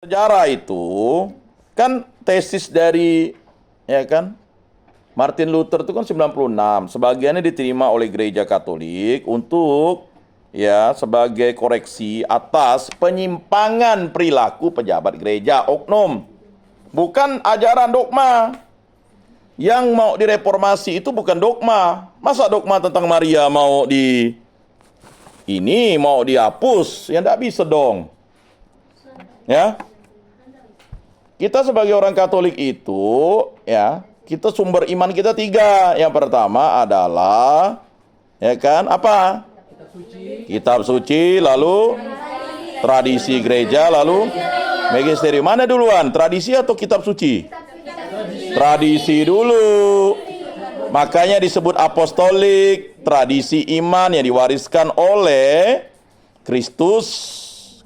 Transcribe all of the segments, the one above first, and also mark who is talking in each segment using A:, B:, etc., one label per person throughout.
A: Sejarah itu kan tesis dari Martin Luther itu kan 96, sebagiannya diterima oleh Gereja Katolik untuk sebagai koreksi atas penyimpangan perilaku pejabat gereja oknum. Bukan ajaran dogma. Yang mau direformasi itu bukan dogma. Masa dogma tentang Maria mau dihapus? Ya enggak bisa dong. Ya. Kita sebagai orang Katolik itu, kita sumber iman kita 3. Yang pertama adalah, apa? Kitab suci, lalu tradisi gereja, lalu magisterium. Mana duluan? Tradisi atau kitab suci? Tradisi dulu. Makanya disebut apostolik, tradisi iman yang diwariskan oleh Kristus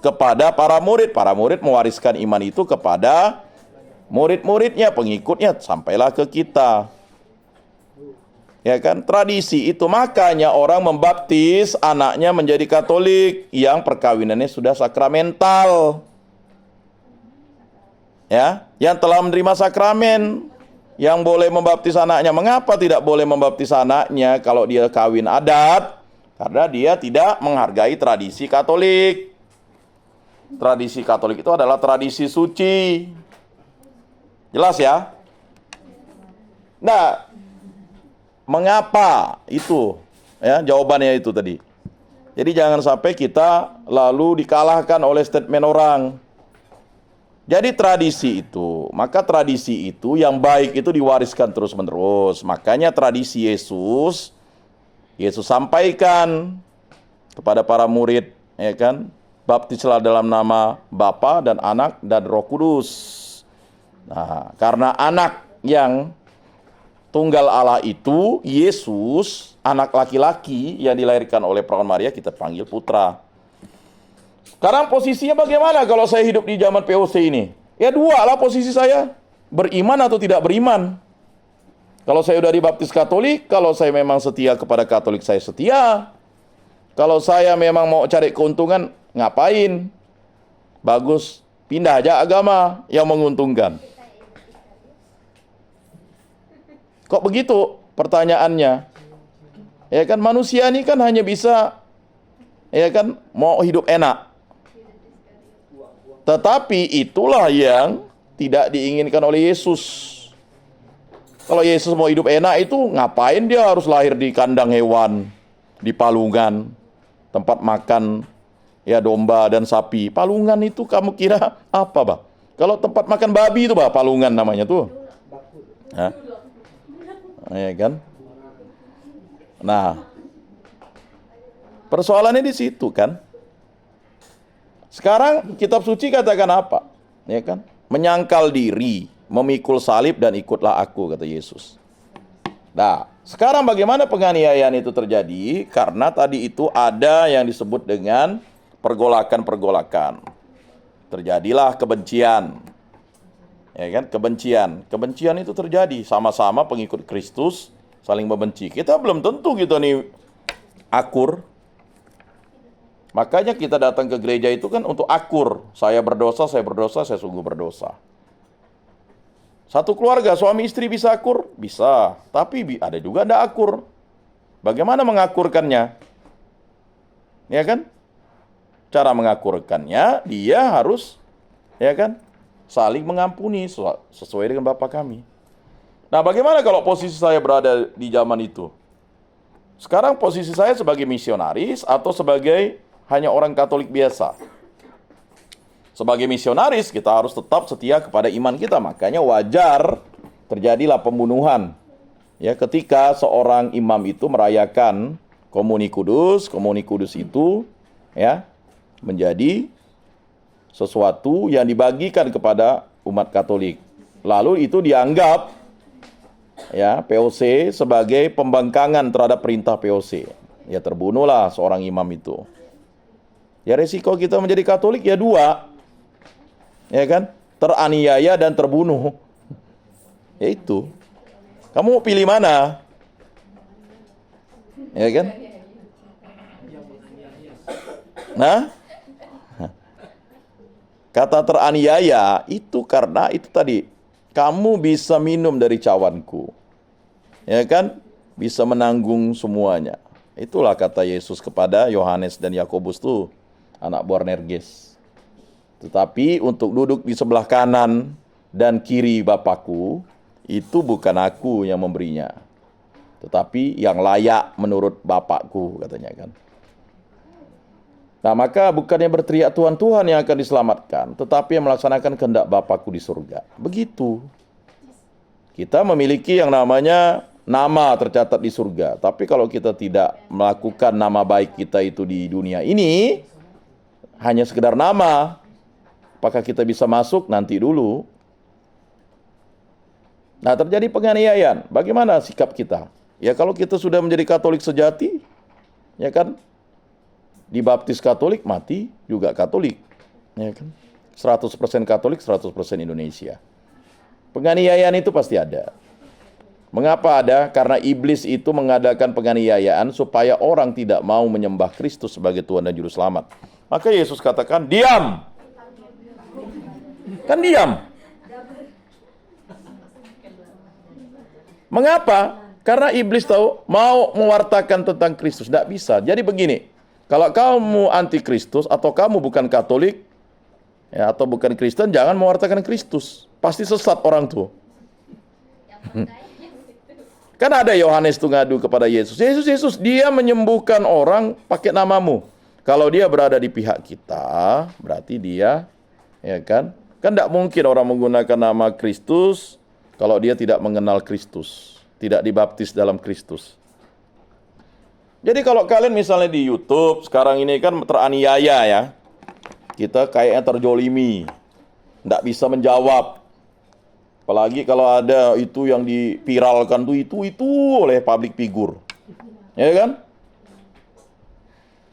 A: kepada para murid. Para murid mewariskan iman itu kepada murid-muridnya, pengikutnya, sampailah ke kita. Tradisi itu, makanya orang membaptis anaknya menjadi Katolik yang perkawinannya sudah sakramental. Yang telah menerima sakramen, yang boleh membaptis anaknya. Mengapa tidak boleh membaptis anaknya kalau dia kawin adat? Karena dia tidak menghargai tradisi Katolik. Tradisi Katolik itu adalah tradisi suci. Jelas ya? Nah, mengapa itu? Jawabannya itu tadi. Jadi jangan sampai kita lalu dikalahkan oleh statement orang. Jadi tradisi itu, maka tradisi itu yang baik itu diwariskan terus-menerus. Makanya tradisi Yesus sampaikan kepada para murid, baptislah dalam nama Bapa dan Anak dan Roh Kudus. Nah, karena anak yang tunggal Allah itu, Yesus, anak laki-laki yang dilahirkan oleh perawan Maria, kita panggil putra. Sekarang posisinya bagaimana kalau saya hidup di zaman POC ini? Ya dua lah posisi saya, beriman atau tidak beriman. Kalau saya udah dibaptis Katolik, kalau saya memang setia kepada Katolik, saya setia. Kalau saya memang mau cari keuntungan, ngapain? Bagus, pindah aja agama yang menguntungkan. Kok begitu pertanyaannya? Manusia ini kan hanya bisa mau hidup enak. Tetapi itulah yang tidak diinginkan oleh Yesus. Kalau Yesus mau hidup enak itu ngapain dia harus lahir di kandang hewan, di palungan, tempat makan domba dan sapi. Palungan itu kamu kira apa, Bah? Kalau tempat makan babi itu, Bah, palungan namanya tuh. Nah, persoalannya di situ kan. Sekarang kitab suci katakan apa? Menyangkal diri, memikul salib dan ikutlah aku, kata Yesus. Nah, sekarang bagaimana penganiayaan itu terjadi? Karena tadi itu ada yang disebut dengan pergolakan-pergolakan. Terjadilah kebencian. Kebencian itu terjadi, sama-sama pengikut Kristus saling membenci. Kita belum tentu kita nih akur. Makanya kita datang ke gereja itu kan untuk akur. Saya berdosa, saya sungguh berdosa. Satu keluarga, suami istri bisa akur? Bisa. Tapi ada juga tidak akur. Bagaimana mengakurkannya? Cara mengakurkannya, dia harus, saling mengampuni sesuai dengan Bapa kami. Nah, bagaimana kalau posisi saya berada di zaman itu? Sekarang posisi saya sebagai misionaris atau sebagai hanya orang Katolik biasa? Sebagai misionaris, kita harus tetap setia kepada iman kita. Makanya wajar terjadilah pembunuhan. Ketika seorang imam itu merayakan Komuni Kudus. Komuni Kudus itu menjadi sesuatu yang dibagikan kepada umat Katolik. Lalu itu dianggap POC sebagai pembangkangan terhadap perintah POC. Terbunuhlah seorang imam itu. Resiko kita menjadi Katolik dua. Teraniaya dan terbunuh. Itu. Kamu mau pilih mana? Nah? Kata teraniaya itu karena itu tadi, kamu bisa minum dari cawanku. Ya kan? Bisa menanggung semuanya. Itulah kata Yesus kepada Yohanes dan Yakobus tuh, anak Boanerges. Tetapi untuk duduk di sebelah kanan dan kiri Bapakku, itu bukan aku yang memberinya, tetapi yang layak menurut Bapakku, katanya kan. Nah, maka bukannya berteriak Tuhan, Tuhan yang akan diselamatkan, tetapi yang melaksanakan kehendak Bapakku di surga. Begitu. Kita memiliki yang namanya nama tercatat di surga. Tapi kalau kita tidak melakukan nama baik kita itu di dunia ini, hanya sekedar nama, apakah kita bisa masuk? Nanti dulu. Nah, terjadi penganiayaan. Bagaimana sikap kita? Ya, kalau kita sudah menjadi Katolik sejati, ya kan, dibaptis Katolik, mati juga Katolik, ya kan, 100% Katolik, 100% Indonesia. Penganiayaan itu pasti ada. Mengapa ada? Karena iblis itu mengadakan penganiayaan supaya orang tidak mau menyembah Kristus sebagai Tuhan dan Juru Selamat. Maka Yesus katakan, diam. Kan diam. Mengapa? Karena iblis tahu mau mewartakan tentang Kristus. Tidak bisa. Jadi begini, kalau kamu anti Kristus atau kamu bukan Katolik, ya, atau bukan Kristen, jangan mewartakan Kristus. Pasti sesat orang tuh. Kan ada Yohanes tuh ngadu kepada Yesus. Yesus, dia menyembuhkan orang pakai namamu. Kalau dia berada di pihak kita, berarti dia, ya kan? Kan tidak mungkin orang menggunakan nama Kristus kalau dia tidak mengenal Kristus, tidak dibaptis dalam Kristus. Jadi kalau kalian misalnya di YouTube sekarang ini kan teraniaya ya, kita kayaknya terjolimi, tidak bisa menjawab. Apalagi kalau ada itu yang dipiralkan tuh itu oleh public figure, ya kan?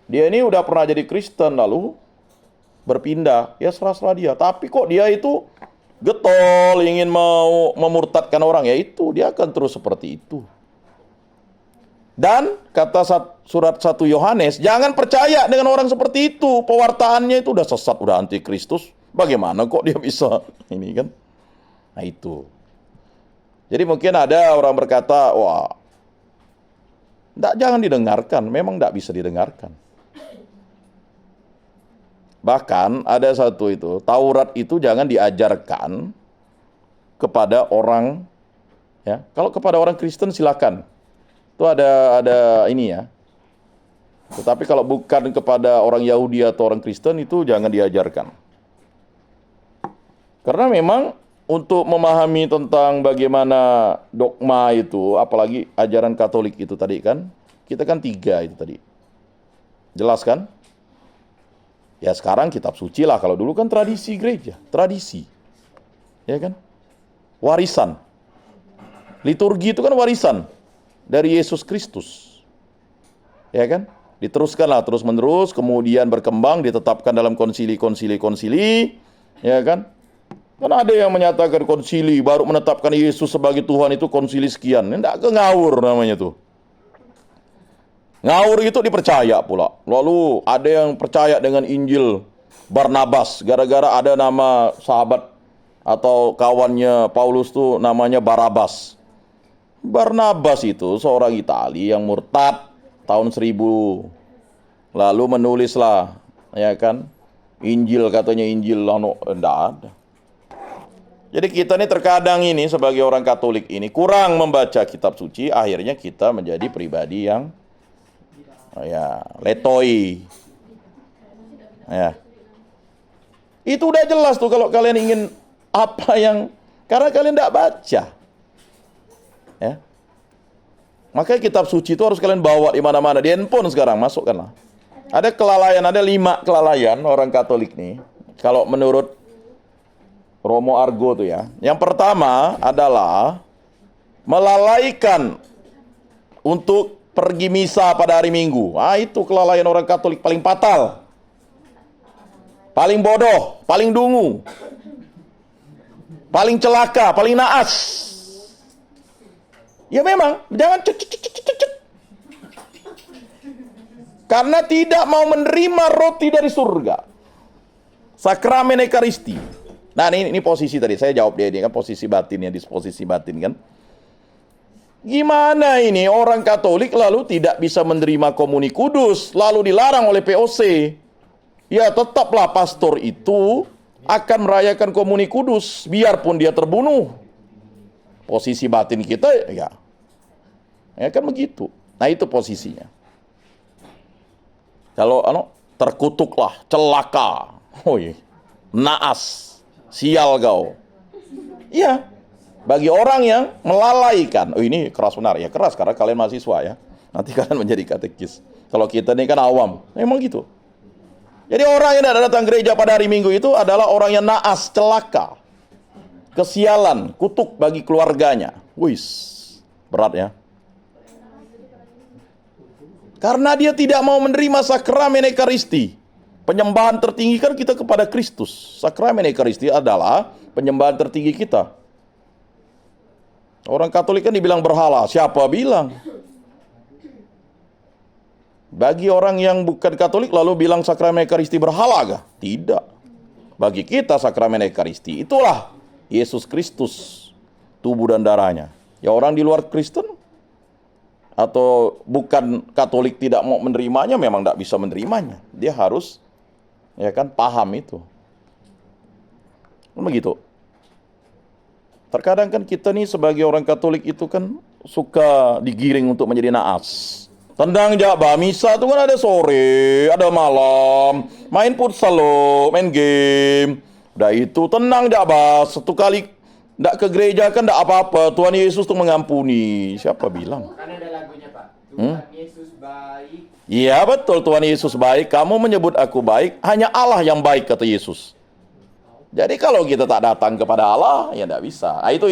A: Dia ini udah pernah jadi Kristen lalu berpindah, ya serah-serah dia. Tapi kok dia itu getol ingin mau memurtadkan orang, ya itu dia akan terus seperti itu. Dan kata surat 1 Yohanes, jangan percaya dengan orang seperti itu. Pewartaannya itu udah sesat, udah anti Kristus. Bagaimana kok dia bisa ini kan? Nah itu. Jadi mungkin ada orang berkata, wah, jangan didengarkan. Memang tidak bisa didengarkan. Bahkan ada satu itu, Taurat itu jangan diajarkan kepada orang, ya. Kalau kepada orang Kristen silakan. Itu ada ini ya. Tetapi kalau bukan kepada orang Yahudi atau orang Kristen itu jangan diajarkan. Karena memang untuk memahami tentang bagaimana dogma itu, apalagi ajaran Katolik itu tadi kan, kita kan 3 itu tadi. Jelas kan? Ya sekarang kitab suci lah, kalau dulu kan tradisi gereja, tradisi. Ya kan? Warisan. Liturgi itu kan warisan dari Yesus Kristus. Ya kan? Diteruskanlah terus-menerus, kemudian berkembang, ditetapkan dalam konsili, ya kan? Kan ada yang menyatakan konsili, baru menetapkan Yesus sebagai Tuhan itu konsili sekian. Tidak ngawur namanya tuh. Ngawur itu dipercaya pula. Lalu ada yang percaya dengan Injil Barnabas, gara-gara ada nama sahabat atau kawannya Paulus tuh namanya Barabas. Barnabas itu seorang Itali yang murtad tahun 1000. Lalu menulislah, ya kan, Injil, katanya Injil, enggak ada. Jadi kita ini terkadang ini sebagai orang Katolik ini kurang membaca kitab suci, akhirnya kita menjadi pribadi yang ya letoi. Ya. Itu udah jelas tuh kalau kalian ingin apa yang, karena kalian tidak baca. Ya. Makanya kitab suci itu harus kalian bawa di mana-mana, di handphone sekarang, masukkanlah. Ada kelalaian, ada 5 kelalaian orang Katolik nih. Kalau menurut Romo Argo tuh ya. Yang pertama adalah melalaikan untuk pergi misa pada hari Minggu. Ah, itu kelalaian orang Katolik paling fatal. Paling bodoh, paling dungu. Paling celaka, paling naas. Ya memang, jangan karena tidak mau menerima roti dari surga. Sakramen Ekaristi. Nah, ini posisi tadi saya jawab dia, ini kan posisi batin ya, disposisi batin kan. Gimana ini orang Katolik lalu tidak bisa menerima komuni kudus, lalu dilarang oleh POC. Ya tetaplah pastor itu akan merayakan komuni kudus, biarpun dia terbunuh. Posisi batin kita ya kan begitu. Nah itu posisinya. Kalau terkutuklah, celaka, naas, sial kau. Iya. Bagi orang yang melalaikan, ini keras benar ya, keras karena kalian mahasiswa ya. Nanti kalian menjadi katekis. Kalau kita ini kan awam, memang gitu. Jadi orang yang tidak datang gereja pada hari Minggu itu adalah orang yang naas, celaka, kesialan, kutuk bagi keluarganya. Wis, berat ya. Karena dia tidak mau menerima sakramen Ekaristi. Penyembahan tertinggi kan kita kepada Kristus. Sakramen Ekaristi adalah penyembahan tertinggi kita. Orang Katolik kan dibilang berhala. Siapa bilang? Bagi orang yang bukan Katolik lalu bilang sakramen Ekaristi berhala gak? Tidak. Bagi kita sakramen Ekaristi itulah Yesus Kristus, tubuh dan darahnya. Ya orang di luar Kristen atau bukan Katolik tidak mau menerimanya, memang tidak bisa menerimanya. Dia harus ya kan paham itu. Begitu. Terkadang kan kita nih sebagai orang Katolik itu kan suka digiring untuk menjadi naas. Tendang jaba, misa itu kan ada sore, ada malam, main futsal lo, main game. Udah itu tenang jaba, satu kali ndak ke gereja kan ndak apa-apa, Tuhan Yesus tuh mengampuni. Siapa bilang?
B: Kan ada lagunya Pak, Tuhan Yesus baik.
A: Iya betul, Tuhan Yesus baik, kamu menyebut aku baik, hanya Allah yang baik kata Yesus. Jadi kalau kita tak datang kepada Allah, ya tidak bisa. Nah, itu.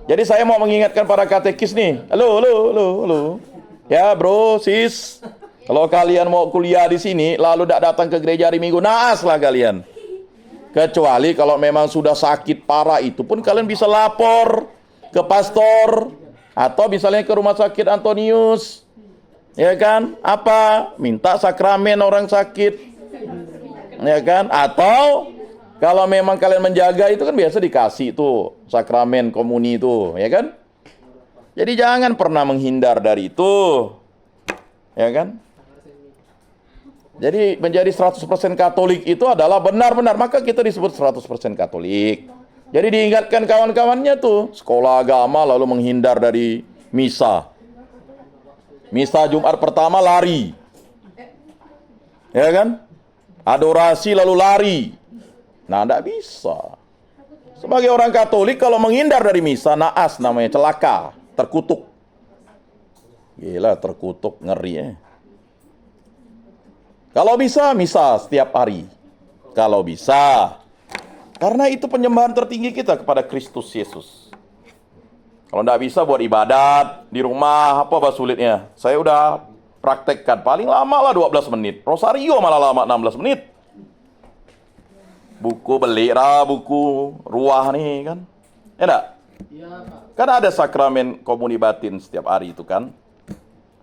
A: Jadi saya mau mengingatkan para katekis nih. Halo. Ya bro, sis. Kalau kalian mau kuliah di sini, lalu tidak datang ke gereja hari Minggu, naas lah kalian. Kecuali kalau memang sudah sakit parah, itu pun kalian bisa lapor ke pastor. Atau misalnya ke rumah sakit Antonius. Ya kan? Apa? Minta sakramen orang sakit. Ya kan? Atau kalau memang kalian menjaga itu kan biasa dikasih tuh sakramen komuni itu, ya kan? Jadi jangan pernah menghindar dari itu. Ya kan? Jadi menjadi 100% Katolik itu adalah benar-benar, maka kita disebut 100% Katolik. Jadi diingatkan kawan-kawannya tuh, sekolah agama lalu menghindar dari misa. Misa Jumat pertama lari. Ya kan? Adorasi lalu lari. Nah, tidak bisa. Sebagai orang Katolik, kalau menghindar dari misa, naas namanya, celaka, terkutuk. Gila, terkutuk, ngeri ya. Kalau bisa, misa setiap hari. Kalau bisa. Karena itu penyembahan tertinggi kita kepada Kristus Yesus. Kalau tidak bisa buat ibadat, di rumah, apa sulitnya? Saya udah praktekkan, paling lama lah 12 menit. Rosario malah lama 16 menit. Buku buku ruah nih kan. Ya enggak?
B: Iya, Pak.
A: Kan ada sakramen komuni batin setiap hari itu kan.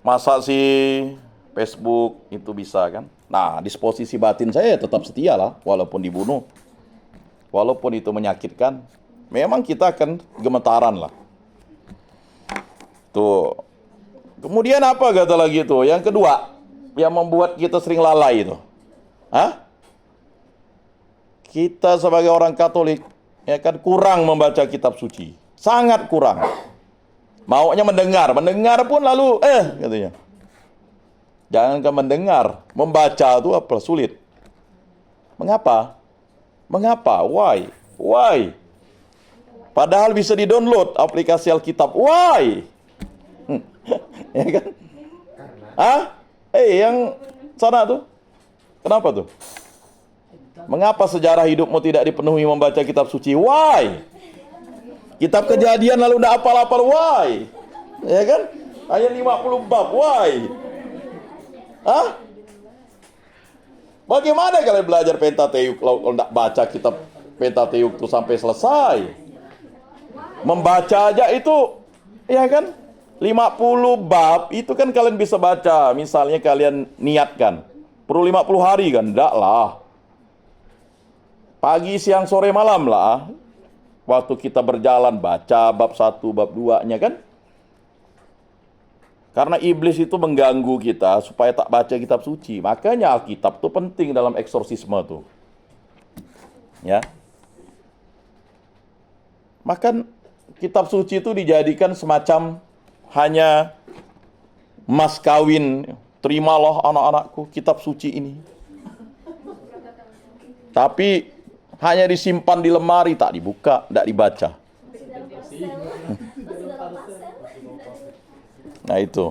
A: Masa sih Facebook itu bisa kan? Nah, disposisi batin saya tetap setia lah walaupun dibunuh. Walaupun itu menyakitkan, memang kita akan gemetaran lah. Tuh. Kemudian apa kata lagi tuh? Yang kedua, yang membuat kita sering lalai itu. Hah? Kita sebagai orang Katolik ya kan kurang membaca kitab suci. Sangat kurang. Maunya mendengar pun lalu katanya. Jangankan mendengar, membaca itu apa sulit. Mengapa? Why? Padahal bisa di-download aplikasi Alkitab. Why? Ya kan? Yang sana tuh. Kenapa tuh? Mengapa sejarah hidupmu tidak dipenuhi membaca kitab suci? Why? Kitab Kejadian lalu udah apal-apal, why? Ya kan? Hanya 50 bab, why? Bagaimana kalian belajar Pentateuk kalau tidak baca kitab Pentateuk itu sampai selesai? Membaca aja itu, ya kan? 50 bab itu kan kalian bisa baca. Misalnya kalian niatkan. Perlu 50 hari kan? Enggak lah. Pagi, siang, sore, malam lah. Waktu kita berjalan baca bab 1, bab 2-nya kan. Karena iblis itu mengganggu kita supaya tak baca kitab suci. Makanya Alkitab itu penting dalam eksorsisme tuh. Ya. Maka kitab suci itu dijadikan semacam hanya mas kawin. Terimalah anak-anakku kitab suci ini. Tapi hanya disimpan di lemari, tak dibuka, tak dibaca. Nah itu.